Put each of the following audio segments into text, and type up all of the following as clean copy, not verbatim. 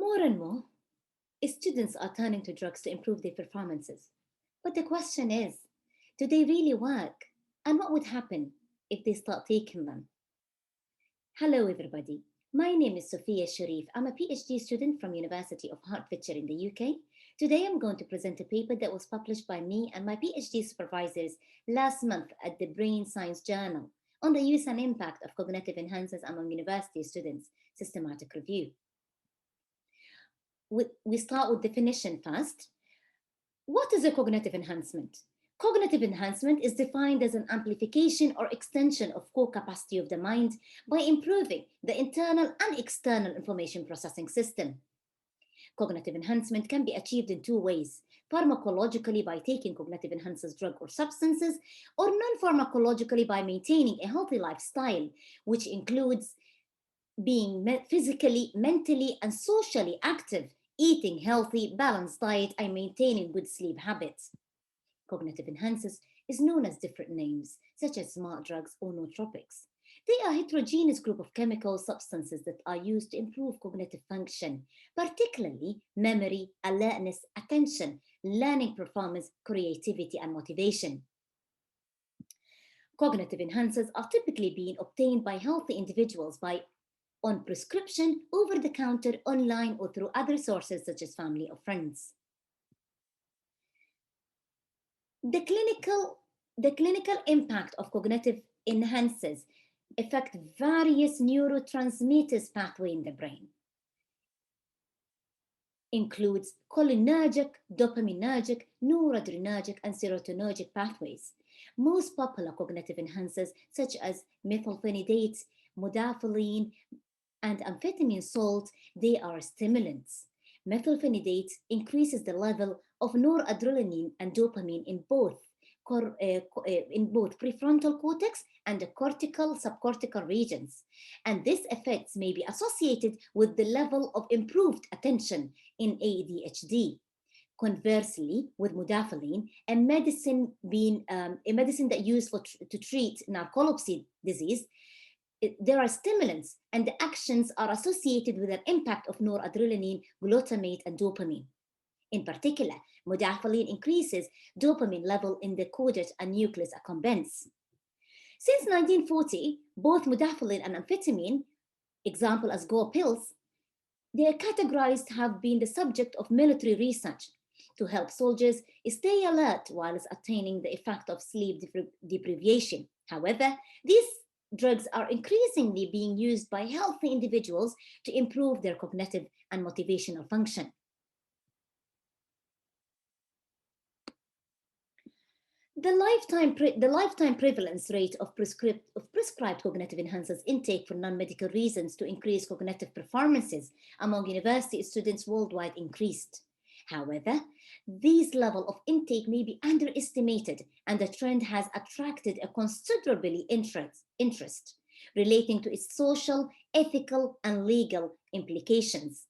More and more, students are turning to drugs to improve their performances. But the question is, do they really work? And what would happen if they start taking them? Hello, everybody. My name is Sophia Sharif. I'm a PhD student from University of Hertfordshire in the UK. Today, I'm going to present a paper that was published by me and my PhD supervisors last month at the Brain Science Journal on the use and impact of cognitive enhancers among university students, systematic review. We start with definition first. What is a cognitive enhancement? Cognitive enhancement is defined as an amplification or extension of core capacity of the mind by improving the internal and external information processing system. Cognitive enhancement can be achieved in two ways: pharmacologically by taking cognitive enhancers drug or substances, or non-pharmacologically by maintaining a healthy lifestyle, which includes being physically, mentally, and socially active, eating healthy, balanced diet, and maintaining good sleep habits. Cognitive enhancers is known as different names, such as smart drugs or nootropics. They are a heterogeneous group of chemical substances that are used to improve cognitive function, particularly memory, alertness, attention, learning performance, creativity, and motivation. Cognitive enhancers are typically being obtained by healthy individuals on prescription, over the counter, online, or through other sources such as family or friends. The clinical impact of cognitive enhancers affect various neurotransmitters pathway in the brain. Includes cholinergic, dopaminergic, noradrenergic, and serotonergic pathways. Most popular cognitive enhancers such as methylphenidate, modafinil, and amphetamine salt, they are stimulants. Methylphenidate increases the level of noradrenaline and dopamine in both prefrontal cortex and the cortical subcortical regions. And this effects may be associated with the level of improved attention in ADHD. Conversely, with modafinil, a medicine that used to treat narcolepsy disease, there are stimulants, and the actions are associated with an impact of noradrenaline, glutamate, and dopamine. In particular, modafinil increases dopamine level in the cortex and nucleus accumbens. Since 1940, both modafinil and amphetamine, example as Go pills, they are categorized have been the subject of military research to help soldiers stay alert while attaining the effect of sleep deprivation. However, these drugs are increasingly being used by healthy individuals to improve their cognitive and motivational function. The lifetime prevalence rate of prescribed cognitive enhancers intake for non-medical reasons to increase cognitive performances among university students worldwide increased. However, this level of intake may be underestimated, and the trend has attracted a considerable interest relating to its social, ethical, and legal implications.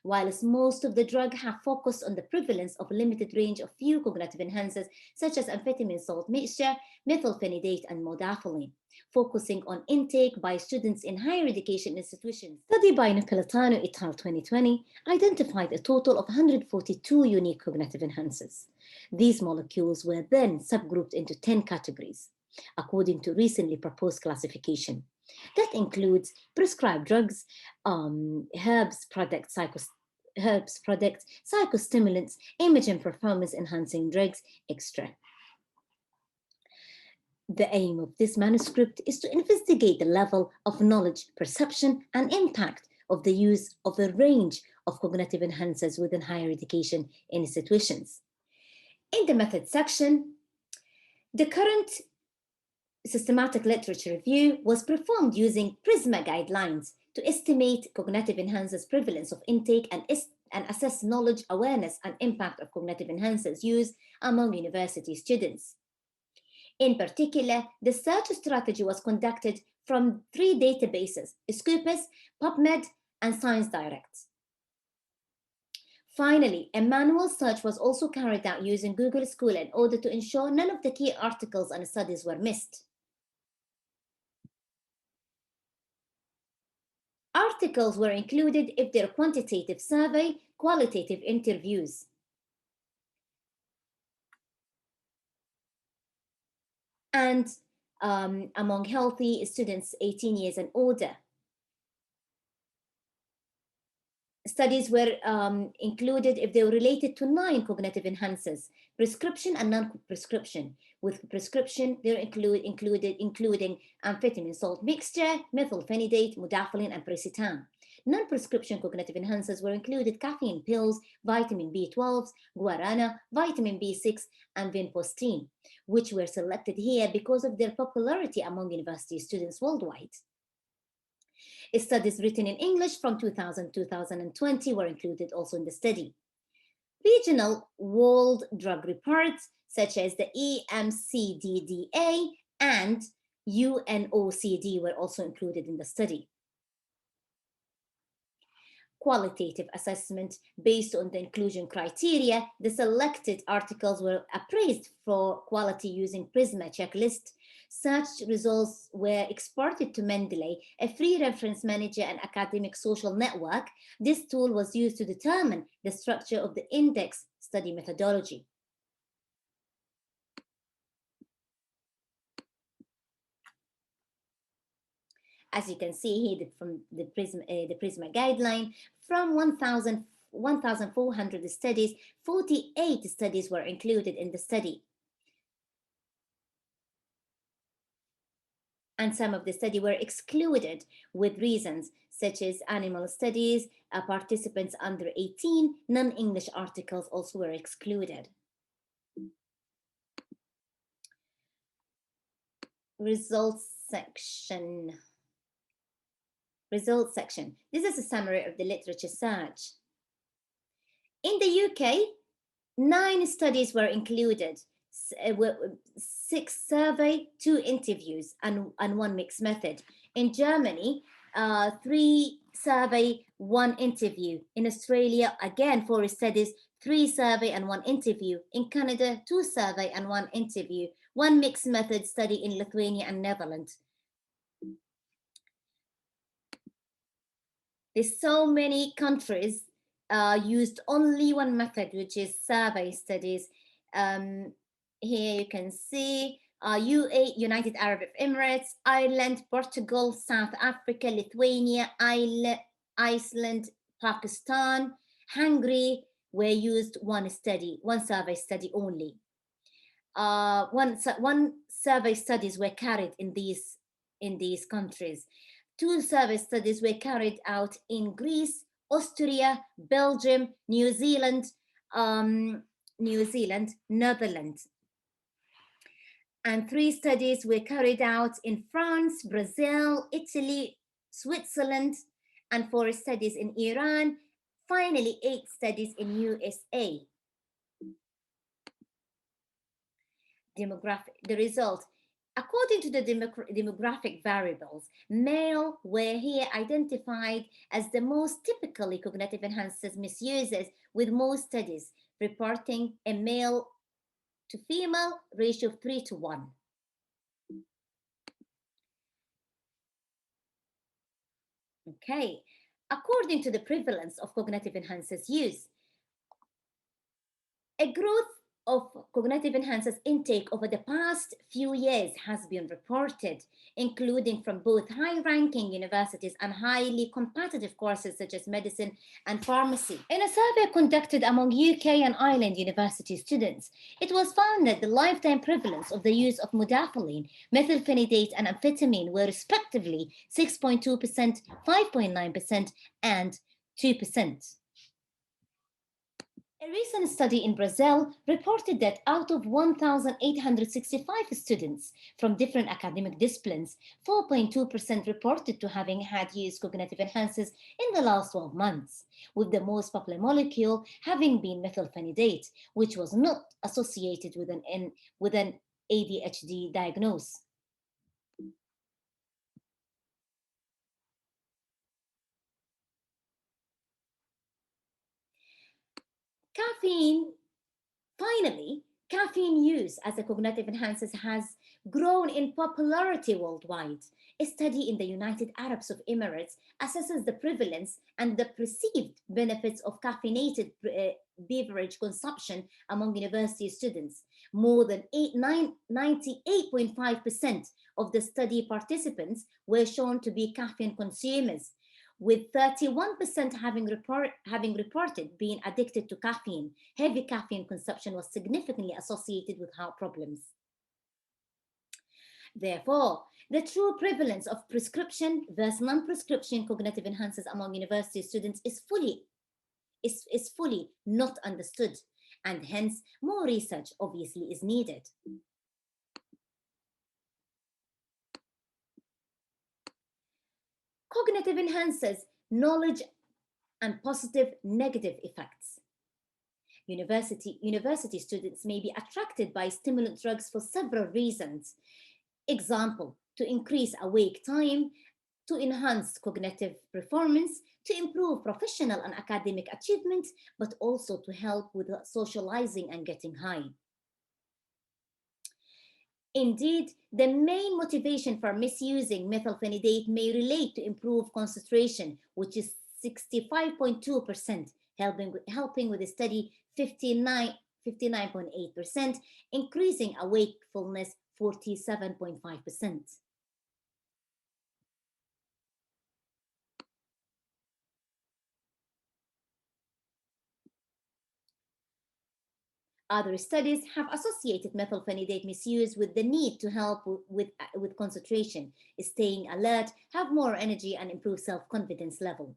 Whilst most of the drug have focused on the prevalence of a limited range of few cognitive enhancers, such as amphetamine salt mixture, methylphenidate, and modafinil, focusing on intake by students in higher education institutions. Study by Napolitano et al. 2020 identified a total of 142 unique cognitive enhancers. These molecules were then subgrouped into 10 categories, according to recently proposed classification. That includes prescribed drugs, herbs products, psychostimulants, image and performance enhancing drugs, etc. The aim of this manuscript is to investigate the level of knowledge, perception, and impact of the use of a range of cognitive enhancers within higher education institutions. In the method section, the current systematic literature review was performed using PRISMA guidelines to estimate cognitive enhancers prevalence of intake and assess knowledge, awareness, and impact of cognitive enhancers use among university students. In particular, the search strategy was conducted from 3 databases: Scopus, PubMed, and ScienceDirect. Finally, a manual search was also carried out using Google Scholar in order to ensure none of the key articles and studies were missed. Articles were included if they're quantitative survey, qualitative interviews. And among healthy students 18 years and older. Studies were included if they were related to 9 cognitive enhancers, prescription and non-prescription. With prescription, they're including amphetamine salt mixture, methylphenidate, modafinil, and piracetam. Non-prescription cognitive enhancers were included caffeine pills, vitamin B12, guarana, vitamin B6, and vinpostine, which were selected here because of their popularity among university students worldwide. Studies written in English from 2000 to 2020 were included also in the study. Regional World Drug Reports, such as the EMCDDA and UNOCD, were also included in the study. Qualitative assessment based on the inclusion criteria, the selected articles were appraised for quality using PRISMA checklist. Such results were exported to Mendeley, a free reference manager and academic social network. This tool was used to determine the structure of the index study methodology. As you can see here from the PRISMA guideline, from 1,400 studies, 48 studies were included in the study. And some of the study were excluded with reasons such as animal studies, participants under 18, non-English articles also were excluded. Results section. Results section. This is a summary of the literature search. In the UK, 9 studies were included, 6 survey, 2 interviews, and 1 mixed method. In Germany, 3 survey, 1 interview. In Australia, again, 4 studies, 3 survey and 1 interview. In Canada, 2 survey and 1 interview. 1 mixed method study in Lithuania and Netherlands. There's so many countries used only 1 method, which is survey studies. Here you can see UAE, United Arab Emirates, Ireland, Portugal, South Africa, Lithuania, Iceland, Pakistan, Hungary were used 1 survey study only. One survey studies were carried in these countries. 2 survey studies were carried out in Greece, Austria, Belgium, New Zealand, Netherlands. And 3 studies were carried out in France, Brazil, Italy, Switzerland, and 4 studies in Iran. Finally, 8 studies in USA. The result. According to the demographic variables, male were here identified as the most typically cognitive enhancers misusers, with most studies reporting a male to female ratio of 3 to 1. Okay, according to the prevalence of cognitive enhancers use, a growth of cognitive enhancers intake over the past few years has been reported, including from both high-ranking universities and highly competitive courses such as medicine and pharmacy. In a survey conducted among UK and Ireland university students, it was found that the lifetime prevalence of the use of modafinil, methylphenidate, and amphetamine were respectively 6.2%, 5.9%, and 2%. A recent study in Brazil reported that out of 1,865 students from different academic disciplines, 4.2% reported to having had used cognitive enhancers in the last 12 months, with the most popular molecule having been methylphenidate, which was not associated with an ADHD diagnosis. Caffeine use as a cognitive enhancer has grown in popularity worldwide. A study in the United Arab Emirates assesses the prevalence and the perceived benefits of caffeinated beverage consumption among university students. More than 98.5% of the study participants were shown to be caffeine consumers, with 31% having reported being addicted to caffeine. Heavy caffeine consumption was significantly associated with heart problems. Therefore, the true prevalence of prescription versus non-prescription cognitive enhancers among university students is fully not understood, and hence more research obviously is needed. Cognitive enhancers, knowledge and positive negative effects. University students may be attracted by stimulant drugs for several reasons. Example, to increase awake time, to enhance cognitive performance, to improve professional and academic achievement, but also to help with socializing and getting high. Indeed, the main motivation for misusing methylphenidate may relate to improved concentration, which is 65.2%, helping with the study 59.8%, increasing wakefulness 47.5%. Other studies have associated methylphenidate misuse with the need to help with concentration, staying alert, have more energy, and improve self-confidence level.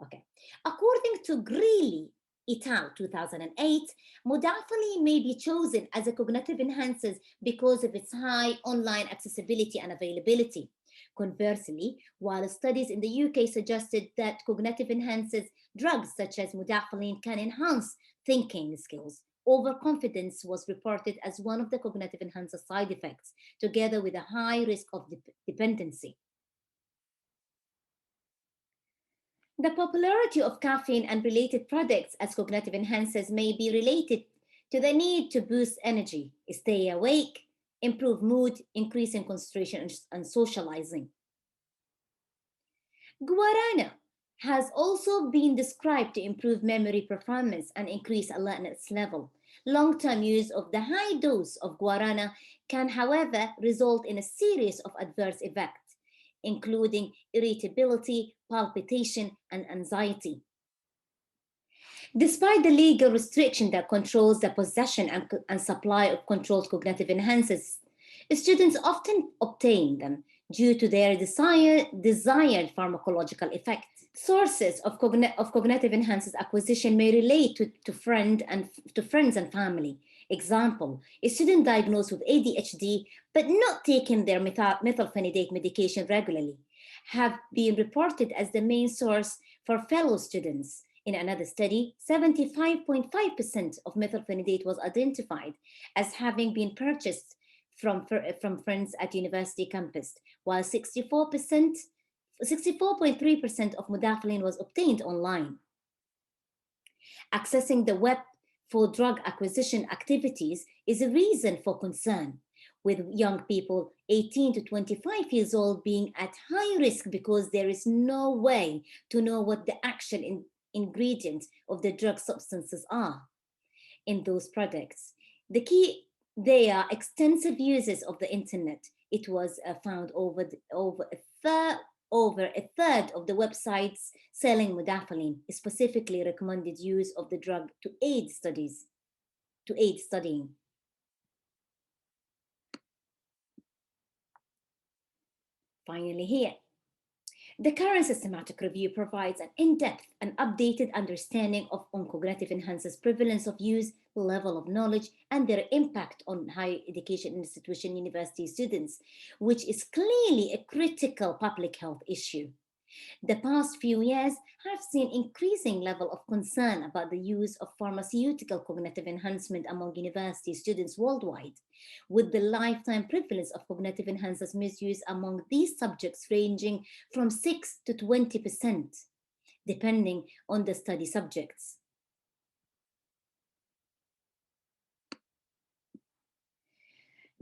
Okay. According to Greeley et al. 2008, modafinil may be chosen as a cognitive enhancer because of its high online accessibility and availability. Conversely, while studies in the UK suggested that cognitive enhancers drugs such as modafinil can enhance thinking skills, overconfidence was reported as one of the cognitive enhancer side effects, together with a high risk of dependency. The popularity of caffeine and related products as cognitive enhancers may be related to the need to boost energy, stay awake, improve mood, increase in concentration, and socializing. Guarana has also been described to improve memory performance and increase alertness level. Long-term use of the high dose of guarana can, however, result in a series of adverse effects, including irritability, palpitation, and anxiety. Despite the legal restriction that controls the possession and supply of controlled cognitive enhancers, students often obtain them due to their desired pharmacological effect. Sources of cognitive enhancers acquisition may relate to friends and family. Example, a student diagnosed with ADHD but not taking their methylphenidate medication regularly have been reported as the main source for fellow students. In another study, 75.5% of methylphenidate was identified as having been purchased from friends at university campus, while 64.3% of modafinil was obtained online. Accessing the web for drug acquisition activities is a reason for concern, with young people 18 to 25 years old being at high risk because there is no way to know what the actual ingredients of the drug substances are in those products. They are extensive uses of the internet. It was found over a third of the websites selling modafinil specifically recommended use of the drug to aid studying. Finally here, the current systematic review provides an in-depth and updated understanding of cognitive enhancers' prevalence of use, level of knowledge, and their impact on higher education institution university students, which is clearly a critical public health issue. The past few years have seen increasing level of concern about the use of pharmaceutical cognitive enhancement among university students worldwide, with the lifetime prevalence of cognitive enhancers misuse among these subjects ranging from 6 to 20%, depending on the study subjects.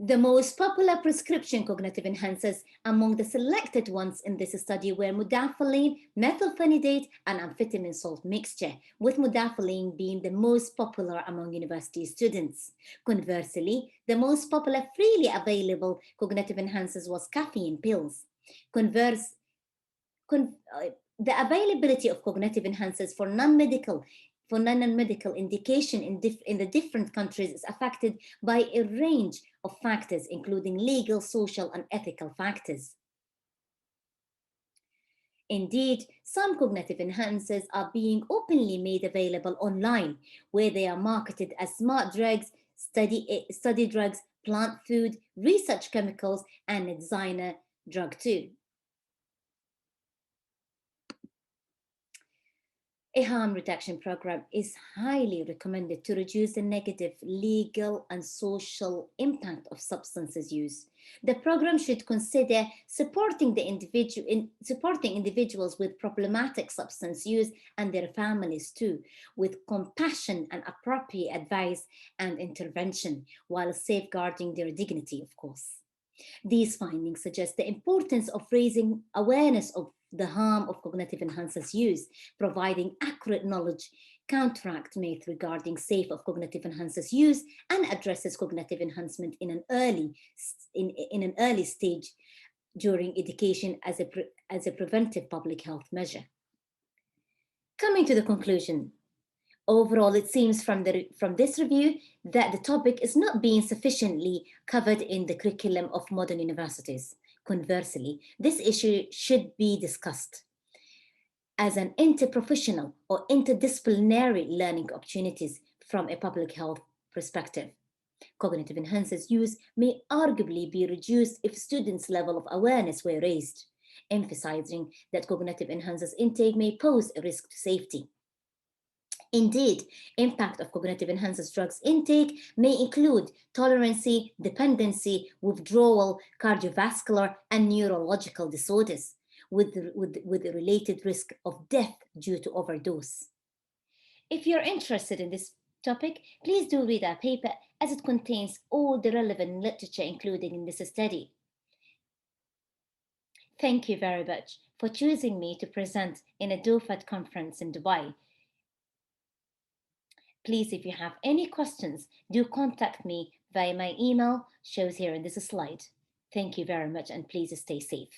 The most popular prescription cognitive enhancers among the selected ones in this study were modafinil, methylphenidate, and amphetamine salt mixture, with modafinil being the most popular among university students. Conversely, the most popular freely available cognitive enhancers was caffeine pills. Converse, con- uh, the availability of cognitive enhancers for non-medical indication in the different countries is affected by a range of factors, including legal, social, and ethical factors. Indeed, some cognitive enhancers are being openly made available online, where they are marketed as smart drugs, study drugs, plant food, research chemicals, and a designer drug too. A harm reduction program is highly recommended to reduce the negative legal and social impact of substances use. The program should consider supporting individuals with problematic substance use and their families too, with compassion and appropriate advice and intervention, while safeguarding their dignity, of course. These findings suggest the importance of raising awareness of the harm of cognitive enhancers use, providing accurate knowledge, counteract myth regarding safe of cognitive enhancers use, and addresses cognitive enhancement in an early stage during education as a preventive public health measure. Coming to the conclusion, overall, it seems from this review that the topic is not being sufficiently covered in the curriculum of modern universities. Conversely, this issue should be discussed as an interprofessional or interdisciplinary learning opportunities from a public health perspective. Cognitive enhancers use may arguably be reduced if students' level of awareness were raised, emphasizing that cognitive enhancers intake may pose a risk to safety. Indeed, impact of cognitive enhancers drugs intake may include tolerancy, dependency, withdrawal, cardiovascular, and neurological disorders, with a related risk of death due to overdose. If you're interested in this topic, please do read our paper as it contains all the relevant literature included in this study. Thank you very much for choosing me to present in a Duphat conference in Dubai. Please, if you have any questions, do contact me via my email shows here in this slide. Thank you very much and please stay safe.